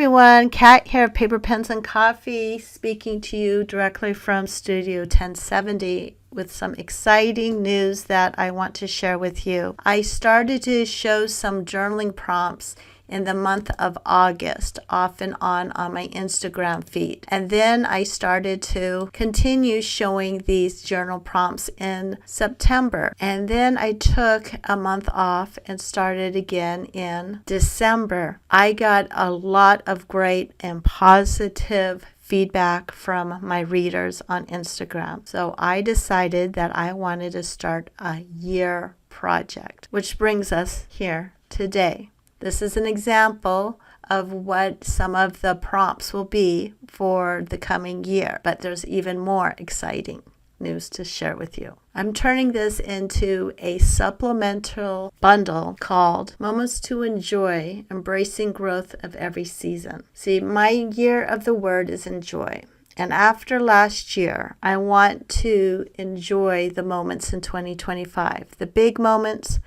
everyone, Kat here of Paper, Pens, and Coffee, speaking to you directly from Studio 1070 with some exciting news that I want to share with you. I started to show some journaling prompts in the month of August, off and on my Instagram feed. And then I started to continue showing these journal prompts in September. And then I took a month off and started again in December. I got a lot of great and positive feedback from my readers on Instagram. So I decided that I wanted to start a year project, which brings us here today. This is an example of what some of the prompts will be for the coming year, but there's even more exciting news to share with you. I'm turning this into a supplemental bundle called Moments to Enjoy, Embracing Growth of Every Season. See, my year of the word is enjoy. And after last year, I want to enjoy the moments in 2025, the big moments,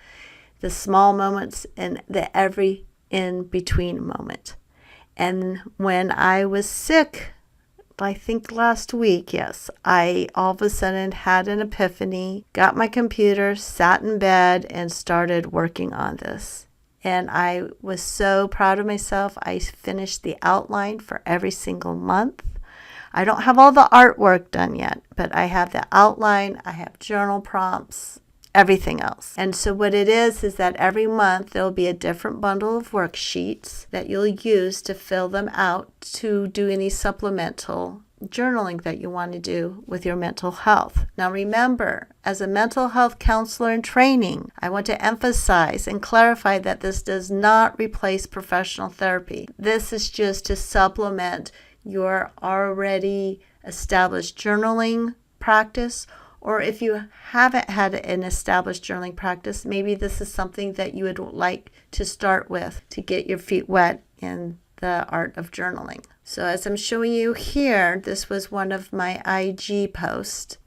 the small moments, and the every in-between moment. And when I was sick, I think last week, yes, I all of a sudden had an epiphany, got my computer, sat in bed, and started working on this. And I was so proud of myself. I finished the outline for every single month. I don't have all the artwork done yet, but I have the outline, I have journal prompts, everything else. And so what it is that every month there'll be a different bundle of worksheets that you'll use to fill them out to do any supplemental journaling that you want to do with your mental health. Now remember, as a mental health counselor in training, I want to emphasize and clarify that this does not replace professional therapy. This is just to supplement your already established journaling practice. Or if you haven't had an established journaling practice, maybe this is something that you would like to start with to get your feet wet in the art of journaling. So as I'm showing you here, this was one of my IG posts.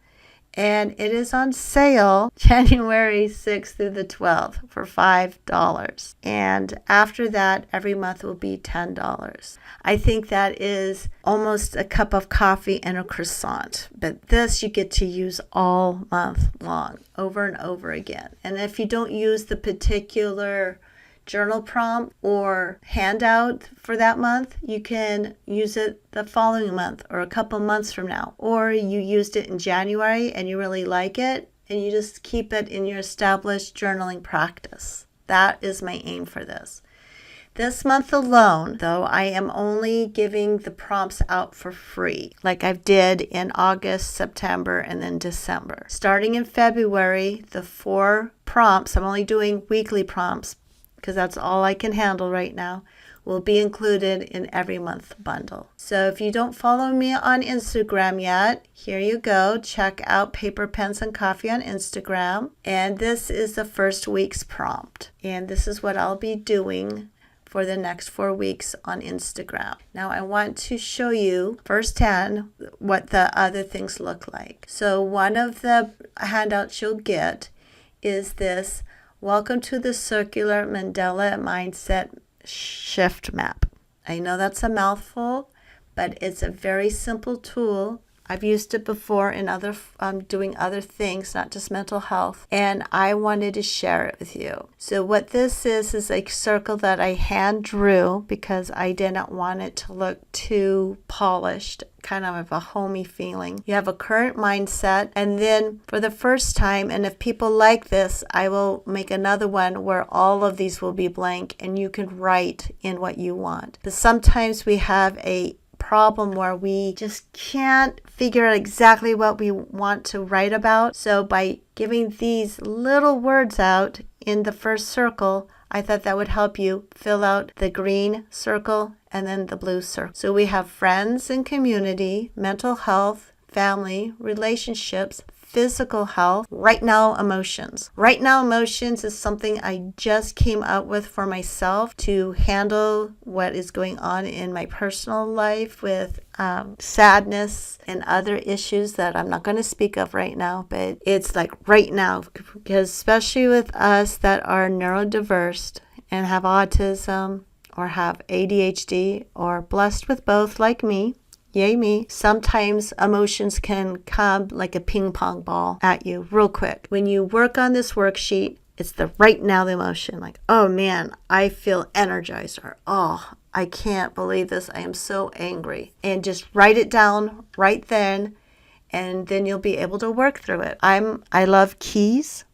And it is on sale January 6th through the 12th for $5. And after that, every month will be $10. I think that is almost a cup of coffee and a croissant. But this you get to use all month long, over and over again. And if you don't use the particular journal prompt or handout for that month, you can use it the following month or a couple months from now. Or you used it in January and you really like it and you just keep it in your established journaling practice. That is my aim for this. This month alone, though, I am only giving the prompts out for free, like I did in August, September, and then December. Starting in February, the 4 prompts, I'm only doing weekly prompts, because that's all I can handle right now, will be included in every month bundle. So if you don't follow me on Instagram yet, here you go. Check out Paper, Pens, and Coffee on Instagram. And this is the first week's prompt. And this is what I'll be doing for the next 4 weeks on Instagram. Now I want to show you firsthand what the other things look like. So one of the handouts you'll get is this Welcome to the Circular Mandela Mindset Shift Map. I know that's a mouthful, but it's a very simple tool. I've used it before in doing other things, not just mental health, and I wanted to share it with you. So what this is a circle that I hand drew because I didn't want it to look too polished, kind of a homey feeling. You have a current mindset, and then for the first time, and if people like this, I will make another one where all of these will be blank and you can write in what you want. But sometimes we have a problem where we just can't figure out exactly what we want to write about. So by giving these little words out in the first circle, I thought that would help you fill out the green circle and then the blue circle. So we have friends and community, mental health, family, relationships, physical health, right now emotions. Right now emotions is something I just came up with for myself to handle what is going on in my personal life with sadness and other issues that I'm not going to speak of right now, but it's like right now, because especially with us that are neurodiverse and have autism or have ADHD or blessed with both like me, yay me, sometimes emotions can come like a ping pong ball at you real quick. When you work on this worksheet, it's the right now the emotion, like, oh man, I feel energized, or oh, I can't believe this, I am so angry. And just write it down right then, and then you'll be able to work through it. I love keys.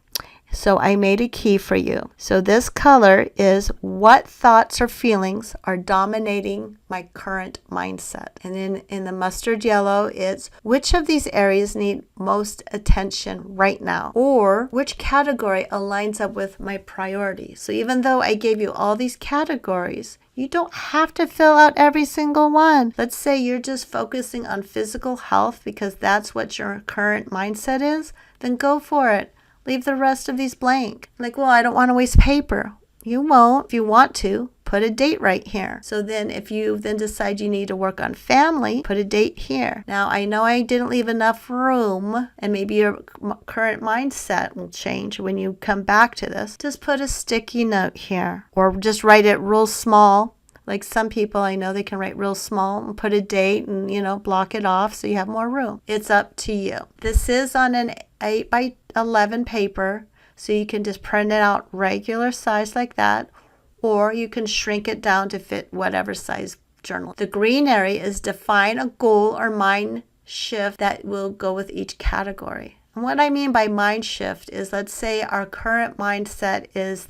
So I made a key for you. So this color is what thoughts or feelings are dominating my current mindset. And then in the mustard yellow, it's which of these areas need most attention right now, or which category aligns up with my priority. So even though I gave you all these categories, you don't have to fill out every single one. Let's say you're just focusing on physical health because that's what your current mindset is, then go for it. Leave the rest of these blank. Like, well, I don't want to waste paper. You won't. If you want to, put a date right here. So then if you then decide you need to work on family, put a date here. Now, I know I didn't leave enough room, and maybe your current mindset will change when you come back to this. Just put a sticky note here, or just write it real small. Like some people I know, they can write real small and put a date and, block it off so you have more room. It's up to you. This is on an 8 by 11 paper, so you can just print it out regular size like that, or you can shrink it down to fit whatever size journal. The green area is define a goal or mind shift that will go with each category. And what I mean by mind shift is, let's say our current mindset is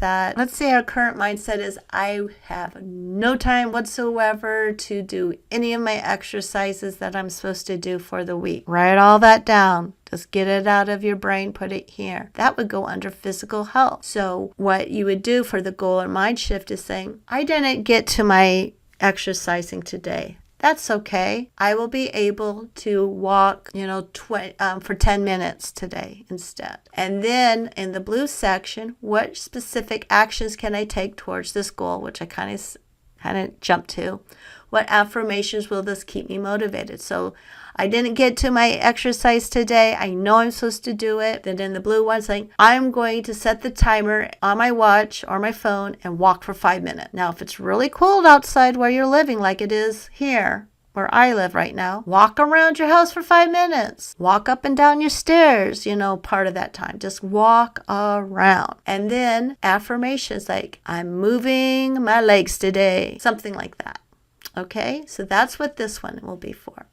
I have no time whatsoever to do any of my exercises that I'm supposed to do for the week. Write all that down. Just get it out of your brain, put it here. That would go under physical health. So what you would do for the goal or mind shift is saying, I didn't get to my exercising today. That's okay. I will be able to walk, for 10 minutes today instead. And then in the blue section, what specific actions can I take towards this goal, which I kind of jumped to. What affirmations will this keep me motivated? So I didn't get to my exercise today. I know I'm supposed to do it. Then in the blue one saying, I'm going to set the timer on my watch or my phone and walk for 5 minutes. Now, if it's really cold outside where you're living, like it is here, where I live right now, walk around your house for 5 minutes. Walk up and down your stairs, part of that time. Just walk around. And then affirmations like, I'm moving my legs today. Something like that. Okay, so that's what this one will be for.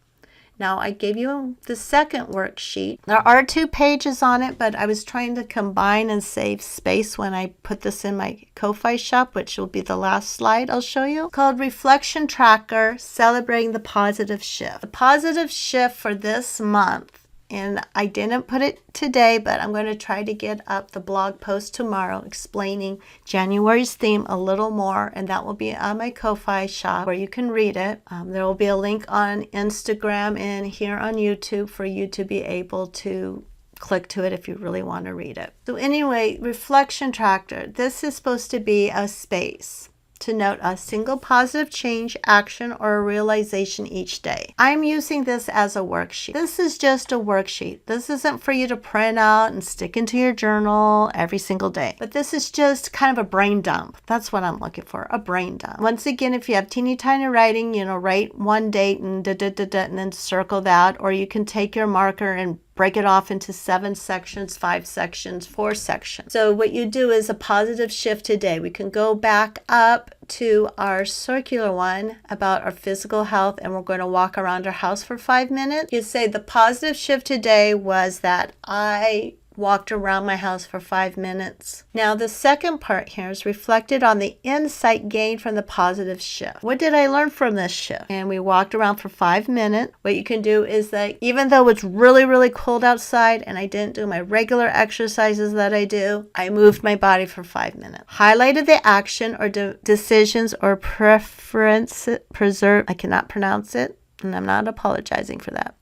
Now, I gave you the second worksheet. There are 2 pages on it, but I was trying to combine and save space when I put this in my Ko-Fi shop, which will be the last slide I'll show you, called Reflection Tracker, Celebrating the Positive Shift. The positive shift for this month, and I didn't put it today, but I'm going to try to get up the blog post tomorrow explaining January's theme a little more, and that will be on my Ko-Fi shop where you can read it. There will be a link on Instagram and here on YouTube for you to be able to click to it if you really want to read it. So anyway, Reflection Tracker. This is supposed to be a space to note a single positive change, action, or a realization each day. I'm using this as a worksheet. This is just a worksheet. This isn't for you to print out and stick into your journal every single day. But this is just kind of a brain dump. That's what I'm looking for, a brain dump. Once again, if you have teeny tiny writing, write one date and and then circle that, or you can take your marker and break it off into 7 sections, 5 sections, 4 sections. So what you do is a positive shift today. We can go back up to our circular one about our physical health, and we're going to walk around our house for 5 minutes. You say the positive shift today was that I walked around my house for 5 minutes. Now the second part here is reflected on the insight gained from the positive shift. What did I learn from this shift? And we walked around for 5 minutes. What you can do is that even though it's really, really cold outside and I didn't do my regular exercises that I do, I moved my body for 5 minutes. Highlighted the action or decisions or preference, I cannot pronounce it, and I'm not apologizing for that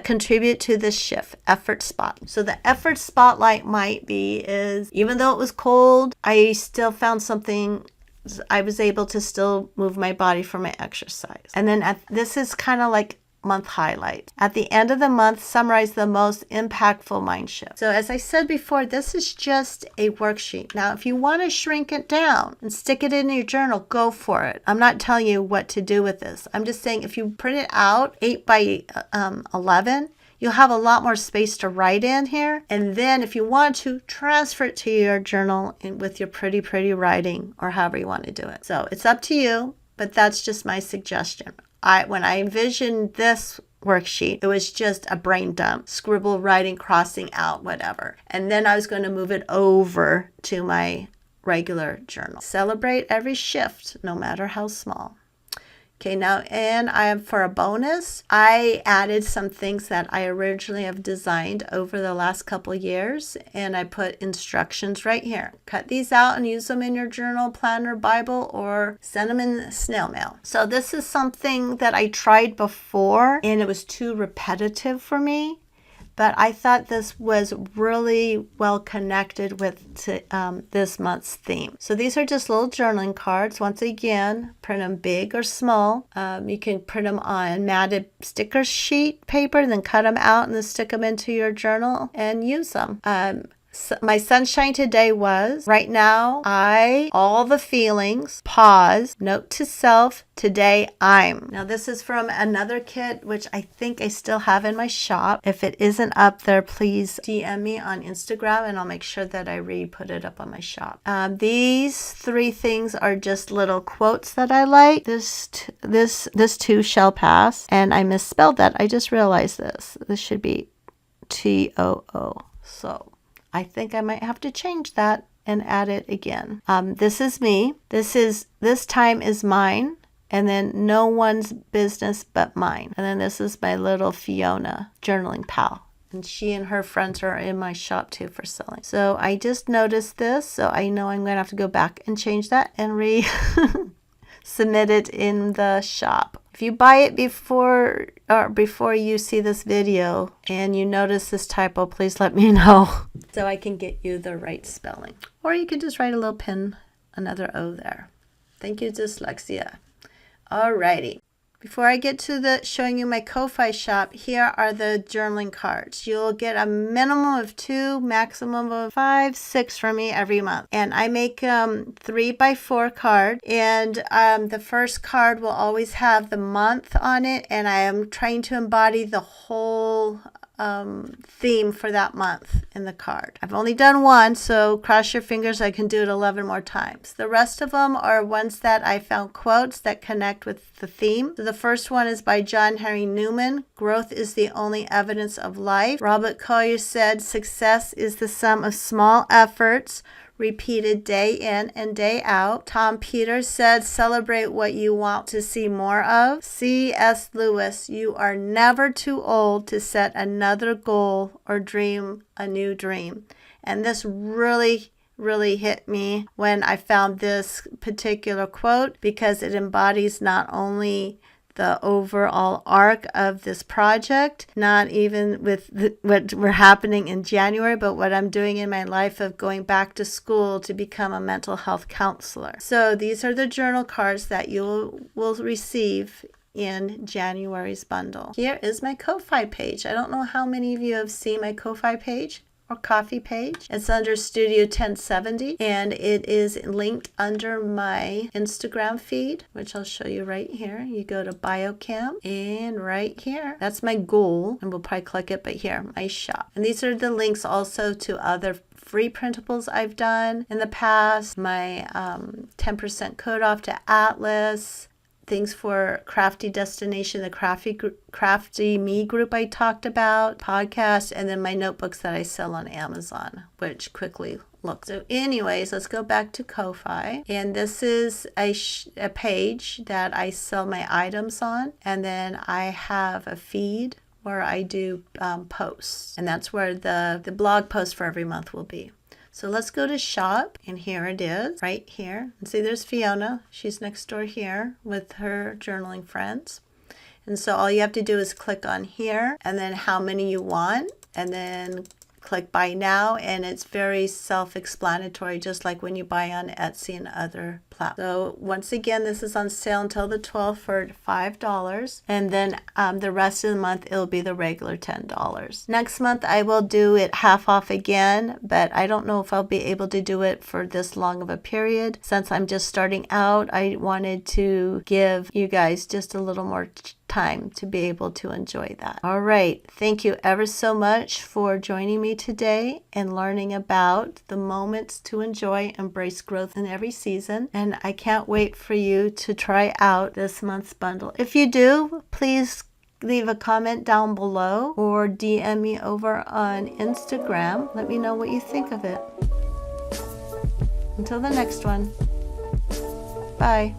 contribute to this shift, effort spot. So the effort spotlight might be is, even though it was cold, I still found something, I was able to still move my body for my exercise. And then this is kind of like month highlights. At the end of the month, summarize the most impactful mind shift. So as I said before, this is just a worksheet. Now, if you want to shrink it down and stick it in your journal, go for it. I'm not telling you what to do with this. I'm just saying if you print it out 8 by 11, you'll have a lot more space to write in here. And then if you want to, transfer it to your journal with your pretty writing or however you want to do it. So it's up to you, but that's just my suggestion. When I envisioned this worksheet, it was just a brain dump, scribble, writing, crossing out, whatever. And then I was going to move it over to my regular journal. Celebrate every shift, no matter how small. Okay, now, and for a bonus, I added some things that I originally have designed over the last couple years, and I put instructions right here. Cut these out and use them in your journal, planner, Bible, or send them in snail mail. So this is something that I tried before, and it was too repetitive for me. But I thought this was really well connected with this month's theme. So these are just little journaling cards. Once again, print them big or small. You can print them on matted sticker sheet paper, then cut them out and then stick them into your journal and use them. So my sunshine today was, right now, all the feelings, pause, note to self, today I'm. Now this is from another kit, which I think I still have in my shop. If it isn't up there, please DM me on Instagram and I'll make sure that I put it up on my shop. These 3 things are just little quotes that I like. This too shall pass. And I misspelled that. I just realized this. This should be TOO. So I think I might have to change that and add it again. This is me. This time is mine. And then no one's business but mine. And then this is my little Fiona journaling pal. And she and her friends are in my shop too for selling. So I just noticed this. So I know I'm going to have to go back and change that and submit it in the shop. If you buy it before you see this video and you notice this typo, please let me know so I can get you the right spelling. Or you can just write a little pin, another O there. Thank you, dyslexia. Alrighty. Before I get to showing you my Ko-Fi shop, here are the journaling cards. You'll get a minimum of 2, maximum of 5, 6 from me every month. And I make 3 by 4 cards. And the first card will always have the month on it. And I am trying to embody the whole theme for that month in the card. I've only done 1, so cross your fingers I can do it 11 more times. The rest of them are ones that I found quotes that connect with the theme. So the first one is by John Henry Newman. Growth is the only evidence of life. Robert Collier said, success is the sum of small efforts repeated day in and day out. Tom Peters said, celebrate what you want to see more of. C.S. Lewis, you are never too old to set another goal or dream a new dream. And this really hit me when I found this particular quote, because it embodies not only the overall arc of this project, not even with what we're happening in January, but what I'm doing in my life of going back to school to become a mental health counselor. So these are the journal cards that you will receive in January's bundle. Here is my Ko-Fi page. I don't know how many of you have seen my Ko-Fi page or coffee page. It's under Studio 1070 and it is linked under my Instagram feed, which I'll show you right here. You go to Biochem and right here, that's my goal, and we'll probably click it, but here, my shop. And these are the links also to other free printables I've done in the past, my 10% code off to Atlas, things for Crafty Destination, the Crafty Me group I talked about, podcast, and then my notebooks that I sell on Amazon, which quickly look. So anyways, let's go back to Ko-Fi. And this is a page that I sell my items on. And then I have a feed where I do posts. And that's where the blog post for every month will be. So let's go to shop, and here it is, right here. And see, there's Fiona. She's next door here with her journaling friends. And so all you have to do is click on here, and then how many you want, and then click buy now, and it's very self-explanatory, just like when you buy on Etsy and other platforms. So once again, this is on sale until the 12th for $5, and then the rest of the month it'll be the regular $10. Next month I will do it half off again, but I don't know if I'll be able to do it for this long of a period. Since I'm just starting out, I wanted to give you guys just a little more time to be able to enjoy that. All right, thank you ever so much for joining me today and learning about the moments to enjoy, embrace growth in every season. And I can't wait for you to try out this month's bundle. If you do, please leave a comment down below or DM me over on Instagram. Let me know what you think of it. Until the next one, bye.